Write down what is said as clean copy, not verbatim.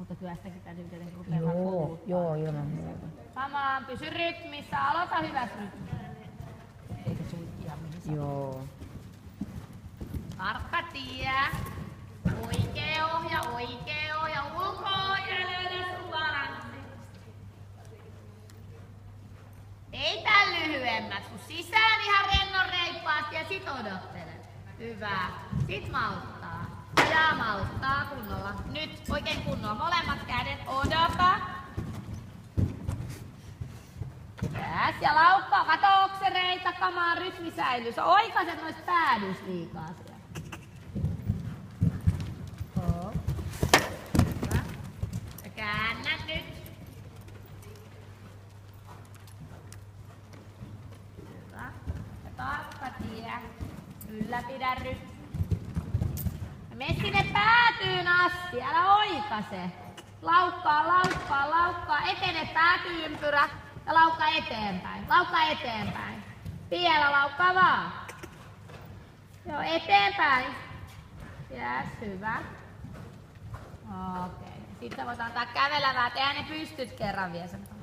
Mutta työstäkin täytyy tietenkin rupeamaan kouluttaa. Joo, ilman muuta. Samaan, pysy rytmissä, aloita hyvässä rytmissä. Eikä suikkia mihin saa. Joo. Tarkka tie. Oikea ohja, ulko-ohja, löydä sun balanssi. Ei tän lyhyemmät, kun sisään ihan rennon reippaasti ja sit odottele. Hyvä. Sit malttaa. Ja malttaa kunnolla. Nyt oikein kunnolla. Molemmat kädet odota. Yes. Ja laukkaa. Kato oksereita, kamaan rytmi säilyy. Sä oikaiset noista päädyis liikaa siellä. Hyvä. Ja käännät nyt. Hyvä. Ja tarkka tie. Ylläpidä rytmi. Mene sinne päätyyn asti, älä oikaise. Laukkaa, etene päätyympyrä ja laukkaa eteenpäin. Vielä laukkaa vaan. Joo, eteenpäin. Yes, hyvä. Okei. Sitten voit antaa kävelevää, tehdä ne pystyt kerran vielä sen.